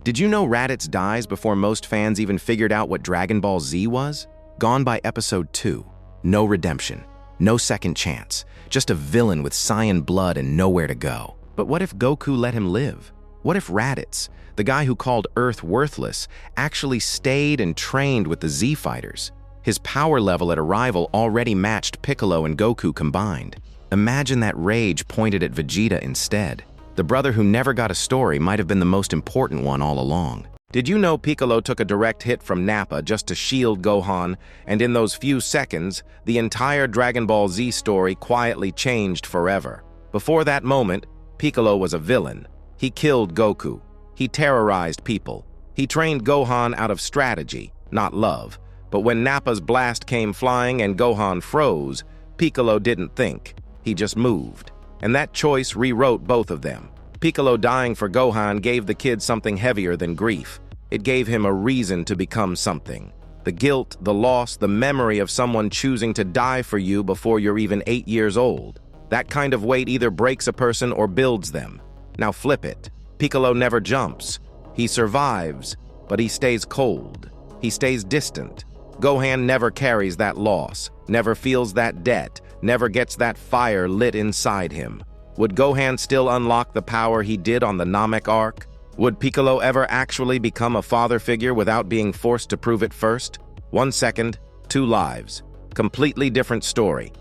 Did you know Raditz dies before most fans even figured out what Dragon Ball Z was? Gone by episode 2. No redemption. No second chance. Just a villain with Saiyan blood and nowhere to go. But what if Goku let him live? What if Raditz, the guy who called Earth worthless, actually stayed and trained with the Z fighters? His power level at arrival already matched Piccolo and Goku combined. Imagine that rage pointed at Vegeta instead. The brother who never got a story might have been the most important one all along. Did you know Piccolo took a direct hit from Nappa just to shield Gohan, and in those few seconds, the entire Dragon Ball Z story quietly changed forever? Before that moment, Piccolo was a villain. He killed Goku. He terrorized people. He trained Gohan out of strategy, not love. But when Nappa's blast came flying and Gohan froze, Piccolo didn't think. He just moved. And that choice rewrote both of them. Piccolo dying for Gohan gave the kid something heavier than grief. It gave him a reason to become something. The guilt, the loss, the memory of someone choosing to die for you before you're even 8 years old. That kind of weight either breaks a person or builds them. Now flip it. Piccolo never jumps. He survives, but he stays cold. He stays distant. Gohan never carries that loss, never feels that debt, never gets that fire lit inside him. Would Gohan still unlock the power he did on the Namek arc? Would Piccolo ever actually become a father figure without being forced to prove it first? 1 second, 2 lives. Completely different story.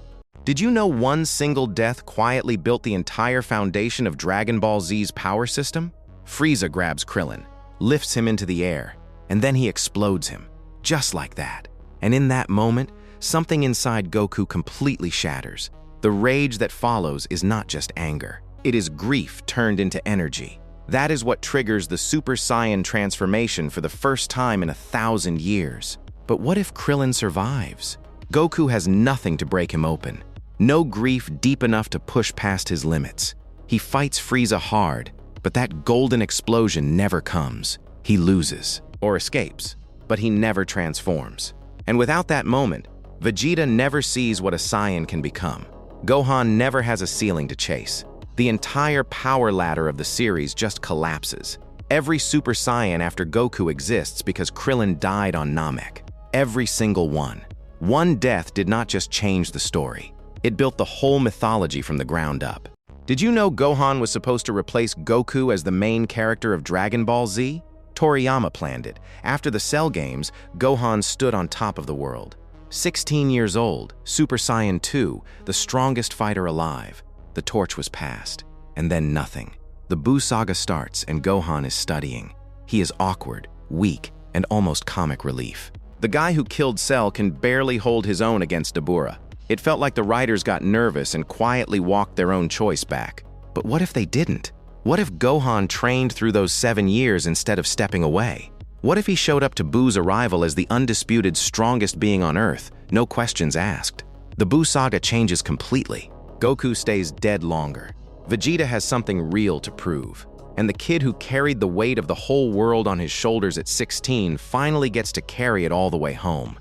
Did you know one single death quietly built the entire foundation of Dragon Ball Z's power system? Frieza grabs Krillin, lifts him into the air, and then he explodes him. Just like that. And in that moment, something inside Goku completely shatters. The rage that follows is not just anger. It is grief turned into energy. That is what triggers the Super Saiyan transformation for the first time in 1,000 years. But what if Krillin survives? Goku has nothing to break him open. No grief deep enough to push past his limits. He fights Frieza hard, but that golden explosion never comes. He loses, or escapes, but he never transforms. And without that moment, Vegeta never sees what a Saiyan can become. Gohan never has a ceiling to chase. The entire power ladder of the series just collapses. Every Super Saiyan after Goku exists because Krillin died on Namek. Every single one. One death did not just change the story. It built the whole mythology from the ground up. Did you know Gohan was supposed to replace Goku as the main character of Dragon Ball Z? Toriyama planned it. After the Cell Games, Gohan stood on top of the world. 16 years old, Super Saiyan 2, the strongest fighter alive. The torch was passed, and then nothing. The Buu saga starts and Gohan is studying. He is awkward, weak, and almost comic relief. The guy who killed Cell can barely hold his own against Dabura. It felt like the writers got nervous and quietly walked their own choice back. But what if they didn't? What if Gohan trained through those 7 years instead of stepping away? What if he showed up to Buu's arrival as the undisputed strongest being on Earth, no questions asked? The Buu saga changes completely. Goku stays dead longer. Vegeta has something real to prove. And the kid who carried the weight of the whole world on his shoulders at 16 finally gets to carry it all the way home.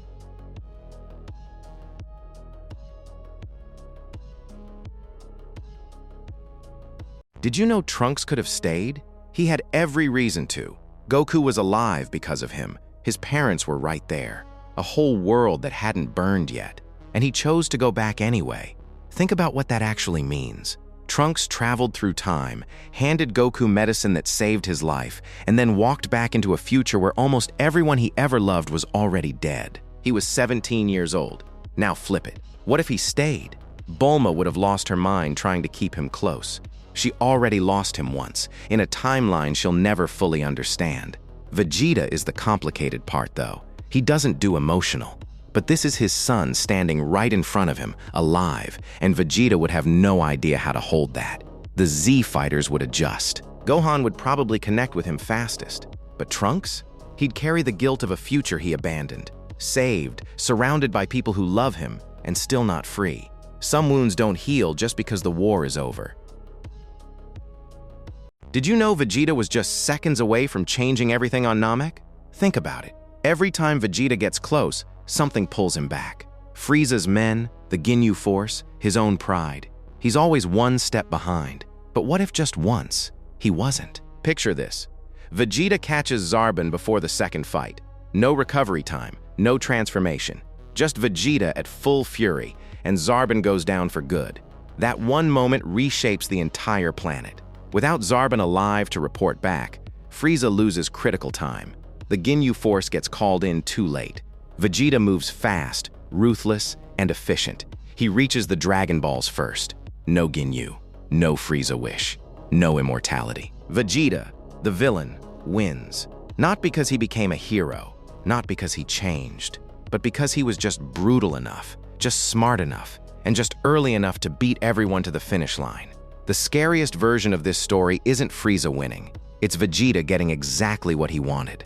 Did you know Trunks could have stayed? He had every reason to. Goku was alive because of him. His parents were right there. A whole world that hadn't burned yet. And he chose to go back anyway. Think about what that actually means. Trunks traveled through time, handed Goku medicine that saved his life, and then walked back into a future where almost everyone he ever loved was already dead. He was 17 years old. Now flip it. What if he stayed? Bulma would have lost her mind trying to keep him close. She already lost him once, in a timeline she'll never fully understand. Vegeta is the complicated part, though. He doesn't do emotional. But this is his son standing right in front of him, alive, and Vegeta would have no idea how to hold that. The Z fighters would adjust. Gohan would probably connect with him fastest. But Trunks? He'd carry the guilt of a future he abandoned. Saved, surrounded by people who love him, and still not free. Some wounds don't heal just because the war is over. Did you know Vegeta was just seconds away from changing everything on Namek? Think about it. Every time Vegeta gets close, something pulls him back. Frieza's men, the Ginyu Force, his own pride. He's always one step behind. But what if just once, he wasn't? Picture this. Vegeta catches Zarbon before the second fight. No recovery time, no transformation. Just Vegeta at full fury, and Zarbon goes down for good. That one moment reshapes the entire planet. Without Zarbon alive to report back, Frieza loses critical time. The Ginyu Force gets called in too late. Vegeta moves fast, ruthless, and efficient. He reaches the Dragonballs first. No Ginyu, no Frieza wish, no immortality. Vegeta, the villain, wins. Not because he became a hero, not because he changed, but because he was just brutal enough, just smart enough, and just early enough to beat everyone to the finish line. The scariest version of this story isn't Frieza winning. It's Vegeta getting exactly what he wanted.